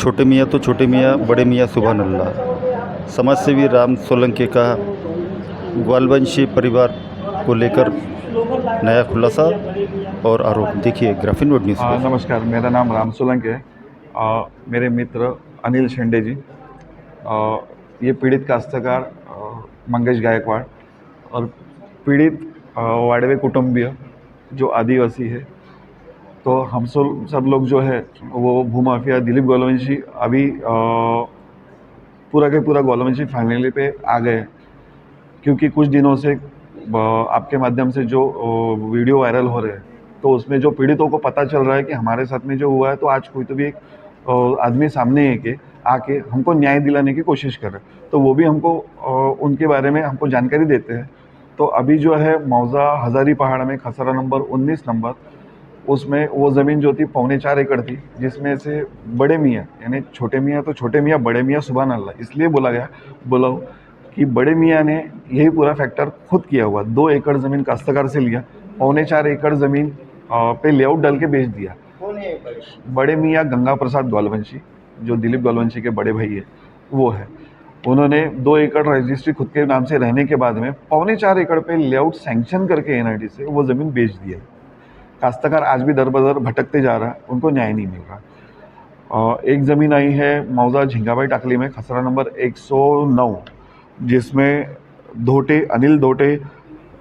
छोटे मियाँ तो छोटे मियाँ, बड़े मियाँ सुभान अल्लाह। समाजसेवी राम सोलंकी का ग्वालवंशी परिवार को लेकर नया खुलासा और आरोप। देखिए ग्राफिन वर्ड न्यूज़ पर। नमस्कार, मेरा नाम राम सोलंकी है। मेरे मित्र अनिल शेंडे जी, ये पीड़ित काश्तकार मंगेश गायकवाड़ और पीड़ित वाड़वे कुटुंबीय जो आदिवासी है। तो हम सब लोग जो है वो भूमाफिया दिलीप गोलवंशी अभी पूरा के पूरा गोलवंशी फैमिली पे आ गए, क्योंकि कुछ दिनों से आपके माध्यम से जो वीडियो वायरल हो रहे हैं, तो उसमें जो पीड़ितों को पता चल रहा है कि हमारे साथ में जो हुआ है, तो आज कोई तो भी एक आदमी सामने है कि आके हमको न्याय दिलाने की कोशिश कर रहे हैं, तो वो भी हमको उनके बारे में हमको जानकारी देते हैं। तो अभी जो है मौजा हज़ारी पहाड़ में खसरा नंबर 19 नंबर, उसमें वो ज़मीन जो थी 4.25 एकड़ थी, जिसमें से बड़े मियाँ यानी छोटे मियाँ तो छोटे मियाँ, बड़े मियाँ सुभान अल्लाह इसलिए बोला हूँ कि बड़े मियाँ ने यही पूरा फैक्टर खुद किया हुआ। 2 एकड़ ज़मीन काश्तकार से लिया, 4.25 एकड़ ज़मीन पे लेआउट डाल के बेच दिया। बड़े मियाँ गंगा प्रसाद गोलवंशी, जो दिलीप गोलवंशी के बड़े भाई है, वो है। उन्होंने 2 एकड़ रजिस्ट्री खुद के नाम से रहने के बाद में 4.25 एकड़ पे लेआउट सैंक्शन करके एनआईटी से वो ज़मीन बेच दिया। काश्तकार आज भी दर बदर भटकते जा रहा है, उनको न्याय नहीं मिल रहा। एक ज़मीन आई है मौजा झिंगाबाई टाकली में खसरा नंबर 109, जिसमें धोटे अनिल धोटे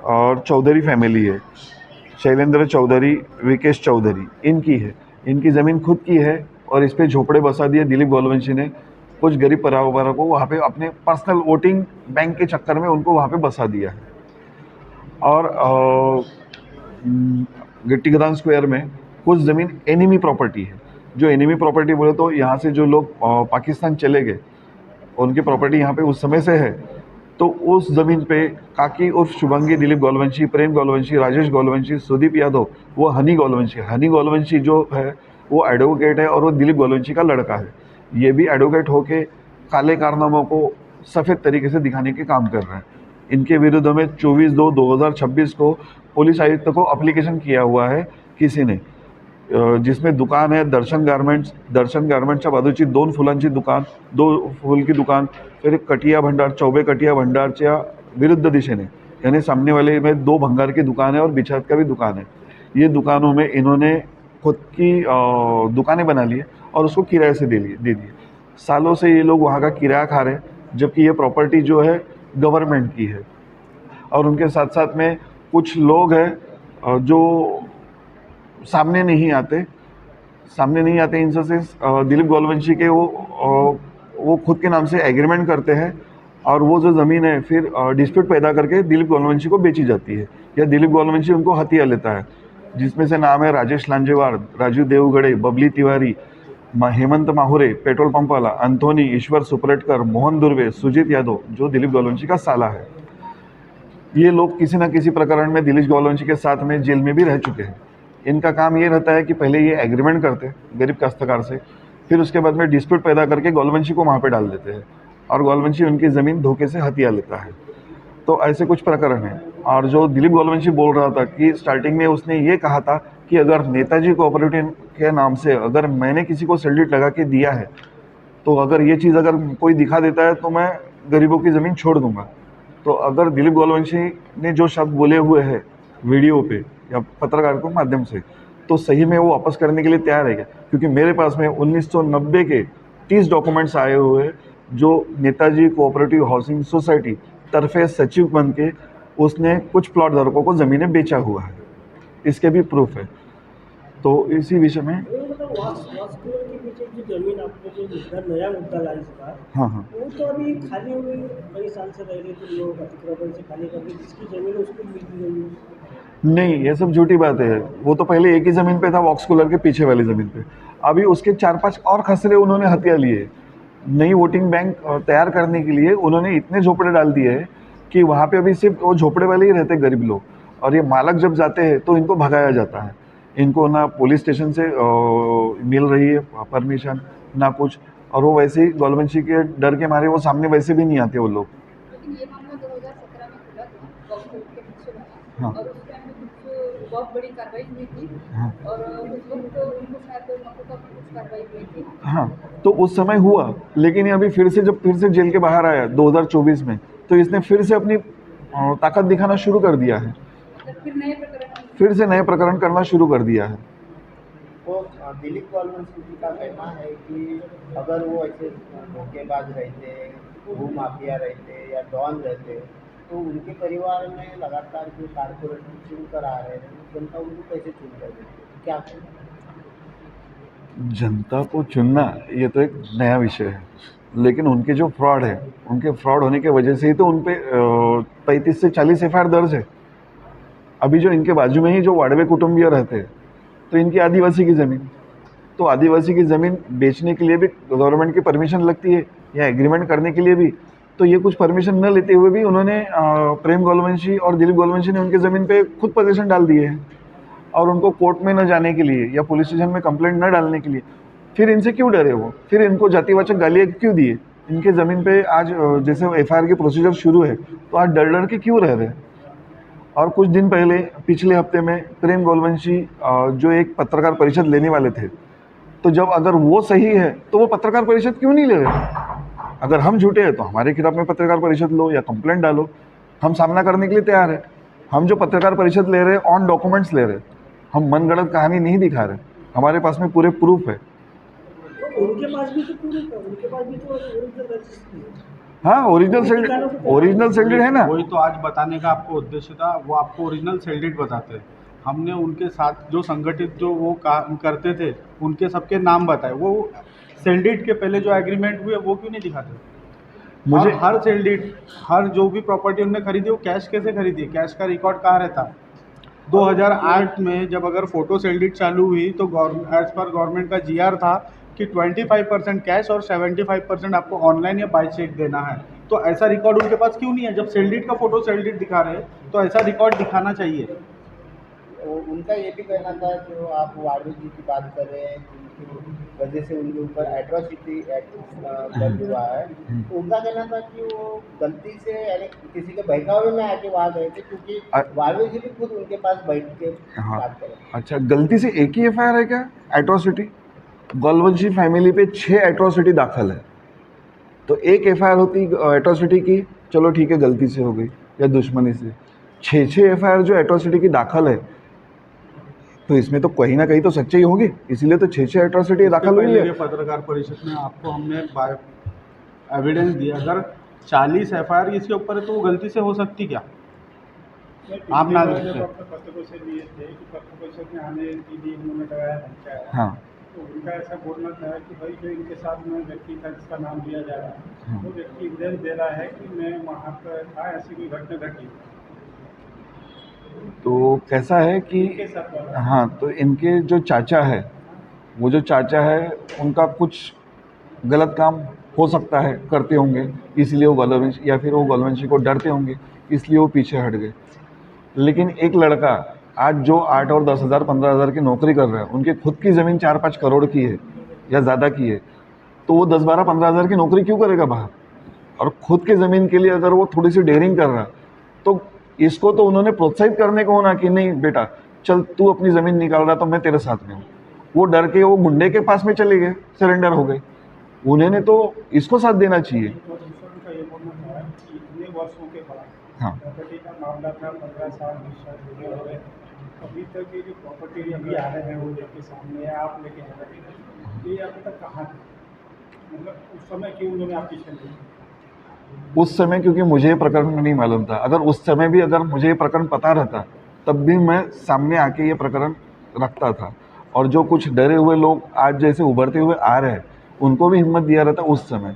और चौधरी फैमिली है, शैलेंद्र चौधरी, विकेश चौधरी, इनकी है। इनकी ज़मीन खुद की है और इस पे झोपड़े बसा दिए दिलीप गोलवंशी ने। कुछ गरीब परिवारों को वहाँ पे अपने पर्सनल वोटिंग बैंक के चक्कर में उनको वहाँ पे बसा दिया है। और गिट्टी गदान स्क्वायर में कुछ ज़मीन एनिमी प्रॉपर्टी है। जो एनिमी प्रॉपर्टी बोले तो यहाँ से जो लोग पाकिस्तान चले गए, उनकी प्रॉपर्टी यहाँ पे उस समय से है। तो उस ज़मीन पे काकी उर्फ शुभंगी दिलीप गोलवंशी, प्रेम गोलवंशी, राजेश गोलवंशी, सुदीप यादव, वो हनी गोलवंशी जो है वो एडवोकेट है और वो दिलीप गोलवंशी का लड़का है। ये भी एडवोकेट होके काले कारनामों को सफ़ेद तरीके से दिखाने के काम कर रहे हैं। इनके विरुद्ध में 24/2/2026 को पुलिस आयुक्त को अप्लीकेशन किया हुआ है किसी ने, जिसमें दुकान है दर्शन गारमेंट्सच्या बाजूची 2 फुलांची दुकान, 2 फूल की दुकान, फिर एक कटिया भंडार, चौबे कटिया भंडारच्या विरुद्ध दिशेने यानी सामने वाले में 2 भंगार की दुकान है और बिछात का भी दुकान है। ये दुकानों में इन्होंने खुद की दुकानें बना ली है और उसको किराए से दे दिए। सालों से ये लोग वहाँ का किराया खा रहे हैं, जबकि ये प्रॉपर्टी जो है गवर्नमेंट की है। और उनके साथ साथ में कुछ लोग हैं जो सामने नहीं आते इन सेंस दिलीप गोलवंशी के वो खुद के नाम से एग्रीमेंट करते हैं और वो जो ज़मीन है फिर डिस्प्यूट पैदा करके दिलीप गोलवंशी को बेची जाती है, या दिलीप गोलवंशी उनको हथिया लेता है, जिसमें से नाम है राजेश लांजेवाड़, राजू देवगड़े, बबली तिवारी, हेमंत माहुरे, पेट्रोल पंप वाला, अंथोनी, ईश्वर सुपरटकर, मोहन दुर्वे, सुजीत यादव, जो दिलीप गोलवंशी का साला है। ये लोग किसी न किसी प्रकरण में दिलीप गोलवंशी के साथ में जेल में भी रह चुके हैं। इनका काम ये रहता है कि पहले ये एग्रीमेंट करते गरीब काश्तकार से, फिर उसके बाद में डिस्प्यूट पैदा करके गोलवंशी को वहाँ पे डाल देते हैं और गोलवंशी उनकी ज़मीन धोखे से हथिया लेता है। तो ऐसे कुछ प्रकरण हैं। और जो दिलीप गोलवंशी बोल रहा था कि स्टार्टिंग में उसने ये कहा था कि अगर नेताजी कोऑपरेटिव के नाम से अगर मैंने किसी को सैल्यूट लगा के दिया है, तो अगर ये चीज़ अगर कोई दिखा देता है तो मैं गरीबों की ज़मीन छोड़ दूंगा। तो अगर दिलीप गोलवंशी ने जो शब्द बोले हुए हैं वीडियो पे या पत्रकार के माध्यम से, तो सही में वो वापस करने के लिए तैयार है क्या? क्योंकि मेरे पास में 1990 के 30 डॉक्यूमेंट्स आए हुए हैं, जो नेताजी कोऑपरेटिव हाउसिंग सोसाइटी तरफे सचिव बन के उसने कुछ प्लॉट धारकों को ज़मीनें बेचा हुआ है, इसके भी प्रूफ है। तो इसी विषय में मतलब वास्कुलर के पीछे जो जमीन आपको जो मुद्दा नया मुद्दा ला इस बार, हाँ हाँ वो तो अभी खाली हो गई, कई साल से रह रहे थे लोग अतिक्रमण से खाली करके, जिसकी जमीन है उसको मिल भी गई है। नहीं, ये सब झूठी बात है। वो तो पहले एक ही ज़मीन पे था, वॉक्स कूलर के पीछे वाली ज़मीन पे। अभी उसके 4-5 और खसरे उन्होंने हथिया लिए। नई वोटिंग बैंक तैयार करने के लिए उन्होंने इतने झोपड़े डाल दिए हैं कि वहाँ पे अभी सिर्फ वो झोपड़े वाले ही रहते गरीब लोग, और ये मालक जब जाते हैं तो इनको भगाया जाता है। इनको ना पुलिस स्टेशन से मिल रही है परमिशन, ना कुछ, और वो वैसे ही गोलवंशी के डर के मारे वो सामने वैसे भी नहीं आते वो लोग। लेकिन ये मामला 2017 में खुला था, वक्फ बोर्ड के पीछे वाला, हाँ और उस टाइम में कुछ बहुत बड़ी कार्रवाई हुई थी हाँ और उस वक्त उनको शायद मौके पर कुछ कार्रवाई हुई थी। हाँ, तो उस समय हुआ, लेकिन ये अभी फिर से जेल के बाहर आया 2024 में, तो इसने फिर से अपनी ताकत दिखाना शुरू कर दिया है, मतलब फिर से नए प्रकरण करना शुरू कर दिया है। वो दिलीप कॉलवंशी का कहना है कि अगर वो ऐसे धोखेबाज रहते, भू माफिया रहते या डॉन रहते, तो उनके परिवार में लगातार जो कारपोरेशन चुन कर आ रहे हैं, जनता उनको कैसे चुन कर देती, क्या जनता को चुनना ये तो एक नया विषय है, लेकिन उनके जो फ्रॉड है, उनके फ्रॉड होने की वजह से ही तो उन पे 35 से 40 एफआईआर दर्ज है। अभी जो इनके बाजू में ही जो वाड़वे कुटुंबीय रहते हैं, तो इनकी आदिवासी की ज़मीन, तो आदिवासी की ज़मीन बेचने के लिए भी गवर्नमेंट की परमिशन लगती है, या एग्रीमेंट करने के लिए भी, तो ये कुछ परमिशन न लेते हुए भी उन्होंने प्रेम गोलवंशी और दिलीप गोलवंशी ने उनकी ज़मीन पे खुद पोजीशन डाल दिए हैं, और उनको कोर्ट में न जाने के लिए या पुलिस स्टेशन में कंप्लेंट न डालने के लिए। फिर इनसे क्यों डरे वो, फिर इनको जातिवाचक गालियाँ क्यों दिए? इनके ज़मीन पे आज जैसे एफआईआर की प्रोसीजर शुरू है, तो आज डर डर के क्यों रह रहे हैं? और कुछ दिन पहले पिछले हफ्ते में प्रेम गोलवंशी जो एक पत्रकार परिषद लेने वाले थे, तो जब अगर वो सही है तो वो पत्रकार परिषद क्यों नहीं ले रहे? अगर हम झूठे हैं तो हमारे खिलाफ में पत्रकार परिषद लो या कंप्लेंट डालो, हम सामना करने के लिए तैयार है। हम जो पत्रकार परिषद ले रहे हैं ऑन डॉक्यूमेंट्स ले रहे हैं, हम मनगढ़ंत कहानी नहीं दिखा रहे, हमारे पास में पूरे प्रूफ है। तो उनके पास भी तो प्रूफ है, उनके पास भी तो ओरिजिनल रजिस्ट्री है। हाँ, ओरिजिनल सेल्डेड है ना। वही तो आज बताने का आपको उद्देश्य था, वो आपको ओरिजिनल सेल्डेड बताते हैं। हमने उनके साथ जो संगठित जो वो काम करते थे उनके सबके नाम बताए, वो सेल्डेड के पहले जो एग्रीमेंट हुए वो क्यों नहीं दिखाते? मुझे और हर सेल्डेड, हर जो भी प्रॉपर्टी उन्होंने खरीदी वो कैश कैसे खरीदी, कैश का रिकॉर्ड कहाँ रहता? 2008 में जब अगर फोटो सेल्डेड चालू हुई तो एज पर गवर्नमेंट का जीआर था कि 25% कैश और 75% आपको ऑनलाइन या बाय चेक देना है। तो ऐसा रिकॉर्ड उनके पास क्यों नहीं है? जब सेल्डेड का फोटो सेल्डेड दिखा रहे हैं तो ऐसा रिकॉर्ड दिखाना चाहिए। उनका ये भी कहना था जो आप वाड़ू जी की बात कर रहे हैं, उनकी वजह से उनके ऊपर एट्रोसिटी एक्ट दर्ज हुआ है, तो उनका कहना था कि वो गलती से यानी किसी के बहकावे में आके वहाँ गए थे, क्योंकि वाड़ू जी भी खुद उनके पास बैठ के बात करें। अच्छा, गलती से एक ही एफआईआर है क्या एट्रोसिटी? गोलवंशी फैमिली पे 6 एट्रोसिटी दाखिल है, तो एक एफआईआर होती एट्रोसिटी की, चलो ठीक है गलती से हो गई या दुश्मनी से। 6 एफआईआर जो एट्रोसिटी की दाखिल है, तो इसमें तो कहीं ना कहीं तो सच्चाई होगी, इसीलिए तो 6 एट्रोसिटी दाखिल हुई है। पत्रकार परिषद में आपको हमने एविडेंस दिया, अगर 40 एफआईआर इसके ऊपर है तो वो गलती से हो सकती क्या? आप ना पत्रकों से लिए थे कि पत्र परिषद में आने के लिए उन्होंने लगाया, हाँ, तो उनका ऐसा बोलना था कि भाई जो इनके साथ में व्यक्ति था जिसका नाम लिया जा रहा है, वो व्यक्ति एविडेंस दे रहा है कि मैं वहाँ पर था, ऐसी कोई घटना घटी। तो कैसा है कि हाँ, तो इनके जो चाचा है, वो जो चाचा है उनका कुछ गलत काम हो सकता है करते होंगे, इसलिए वो गोलवंशी या फिर वो गोलवंशी को डरते होंगे, इसलिए वो पीछे हट गए। लेकिन एक लड़का आज जो 8 और 10 हज़ार 15 हज़ार की नौकरी कर रहा है, उनके खुद की ज़मीन 4-5 करोड़ की है या ज़्यादा की है, तो वो 10-12-15 हज़ार की नौकरी क्यों करेगा बाहर? और खुद की ज़मीन के लिए अगर वो थोड़ी सी डेयरिंग कर रहा, तो इसको तो उन्होंने प्रोत्साहित करने को होना कि नहीं बेटा चल तू अपनी ज़मीन निकाल रहा तो मैं तेरे साथ में हूँ। वो डर के वो गुंडे के पास में चले गए, सरेंडर हो गए। उन्होंने तो इसको साथ देना चाहिए। हाँ, प्रॉपर्टी का मामला था, 15 साल 20 साल जुड़े हो गए, अभी तक ये जो प्रॉपर्टी अभी आ रहे हैं वो लेके सामने है, आप लेके आ रहे हैं, ये अभी तक कहाँ थे? मतलब उस समय क्यों उन्होंने आपकी ली? उस समय क्योंकि मुझे ये प्रकरण नहीं मालूम था। अगर उस समय भी अगर मुझे ये प्रकरण पता रहता तब भी मैं सामने आके ये प्रकरण रखता था। और जो कुछ डरे हुए लोग आज जैसे उभरते हुए आ रहे हैं, उनको भी हिम्मत दिया रहता उस समय।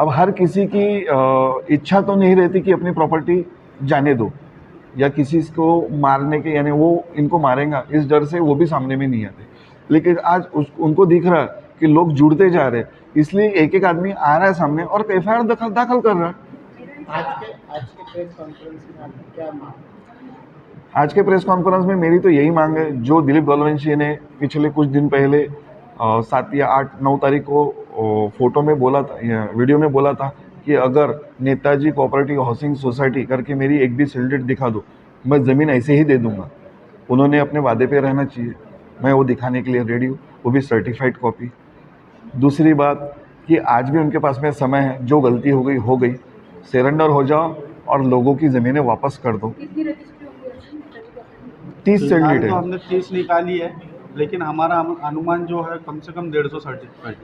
अब हर किसी की इच्छा तो नहीं रहती कि अपनी प्रॉपर्टी जाने दो, या किसी को मारने के, यानी वो इनको मारेगा इस डर से वो भी सामने में नहीं आते। लेकिन आज उनको दिख रहा है कि लोग जुड़ते जा रहे हैं, इसलिए एक एक आदमी आ रहा है सामने और एफआईआर दाखिल कर रहा है। आज के प्रेस कॉन्फ्रेंस में आपकी क्या मांग? आज के प्रेस कॉन्फ्रेंस में मेरी तो यही मांग है, जो दिलीप गोलवंशी ने पिछले कुछ दिन पहले 7 या 8-9 तारीख को फोटो में बोला था, वीडियो में बोला था कि अगर नेताजी कोऑपरेटिव हाउसिंग सोसाइटी करके मेरी एक भी सेल्डेड दिखा दो, मैं ज़मीन ऐसे ही दे दूंगा। उन्होंने अपने वादे पे रहना चाहिए, मैं वो दिखाने के लिए रेडी हूँ, वो भी सर्टिफाइड कॉपी। दूसरी बात कि आज भी उनके पास में समय है, जो गलती हो गई, सरेंडर हो जाओ और लोगों की ज़मीनें वापस कर दो। कितनी रजिस्ट्री होंगी उसमें? 30 फिलहाल सेंडिट तो है। हमने 30 निकाली है, लेकिन हमारा अनुमान जो है कम से कम 150 सर्टिफाइड।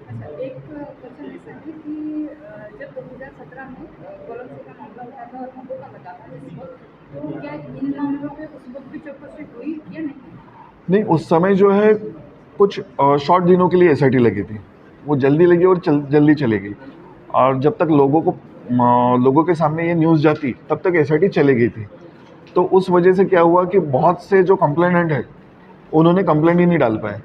अच्छा, एक क्वेश्चन ऐसा है कि जब 2017 में वॉलंसी का मामला उठा था और हमको का लगा था जिस वक्त, तो क्या इन मामलों पे उस वक्त भी चौकसी हुई या नहीं? नहीं, उस समय जो है कुछ शॉर्ट दिनों के लिए एसआईटी लगी थी, वो जल्दी लगी और जल्दी चली गई। और जब तक लोगों के सामने ये न्यूज़ जाती तब तक एसआईटी चली गई थी। तो उस वजह से क्या हुआ कि बहुत से जो कंप्लेनेंट है उन्होंने कंप्लेंट ही नहीं डाल पाए।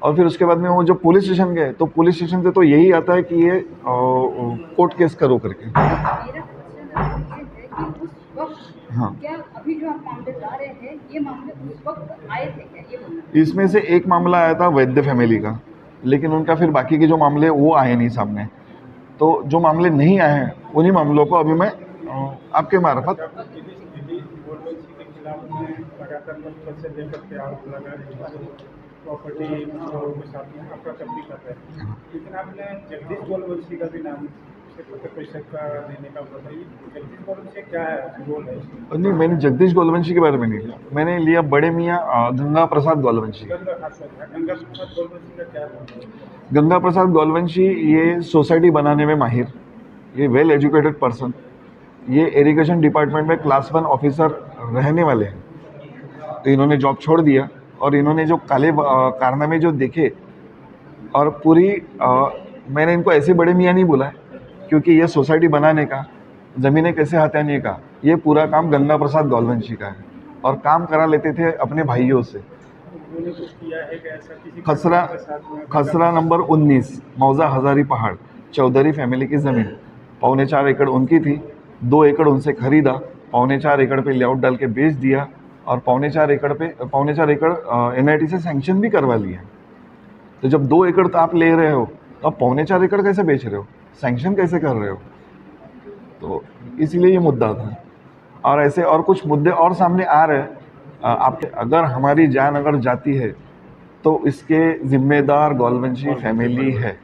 और फिर उसके बाद में वो जब पुलिस स्टेशन गए तो पुलिस स्टेशन से तो यही आता है कि ये कोर्ट केस करो करके। मेरा क्वेश्चन ये है कि उस वक्त हाँ, क्या अभी जो आप मामले ला रहे हैं ये मामले उस वक्त आए थे क्या, ये बोलना? इसमें से एक मामला आया था वैद्य फैमिली का, लेकिन उनका फिर बाकी के जो मामले वो आए नहीं सामने। तो जो मामले नहीं आए हैं उन्हीं मामलों को अभी मैं आपके मार्फत के खिलाफ में लगातार बचपन से लेकर के आरोप लगा रहे हैं, प्रॉपर्टी के साथ में आपका भी कर रहे हैं, लेकिन आपने जगदीश गोलवंशी का भी नाम से पैसे का देने का बताइए। जगदीश गोलवंशी क्या है, रोल है इसमें? नहीं, मैंने जगदीश गोलवंशी के बारे में नहीं लिया, मैंने लिया बड़े मियाँ गंगा प्रसाद गोलवंशी। गंगा प्रसाद गोलवंशी का क्या है? गंगा प्रसाद गोलवंशी ये सोसाइटी बनाने में माहिर, ये वेल एजुकेटेड पर्सन, ये इरिगेशन डिपार्टमेंट में क्लास 1 ऑफिसर रहने वाले हैं। तो इन्होंने जॉब छोड़ दिया और इन्होंने जो काले कारनामे जो देखे और पूरी मैंने इनको ऐसे बड़े मियाँ नहीं बोला है, क्योंकि ये सोसाइटी बनाने का, ज़मीनें कैसे हथियाने का, ये पूरा काम गंगा प्रसाद गोलवंशी का है। और काम करा लेते थे अपने भाइयों से। उन्होंने कुछ किया है कि ऐसा किसी खसरा नंबर 19 मौजा हज़ारी पहाड़, चौधरी फैमिली की ज़मीन 4.25 एकड़ उनकी थी। 2 एकड़ उनसे खरीदा, 4.25 एकड़ पे लेआउट डाल के बेच दिया और 4.25 एकड़ एनआईटी से सैंक्शन भी करवा लिया। तो जब 2 एकड़ तो आप ले रहे हो तो आप 4.25 एकड़ कैसे बेच रहे हो, सैंक्शन कैसे कर रहे हो? तो इसीलिए ये मुद्दा था। और ऐसे और कुछ मुद्दे और सामने आ रहे हैं। आपके अगर हमारी जान अगर जाती है तो इसके जिम्मेदार गोलवंशी फैमिली है।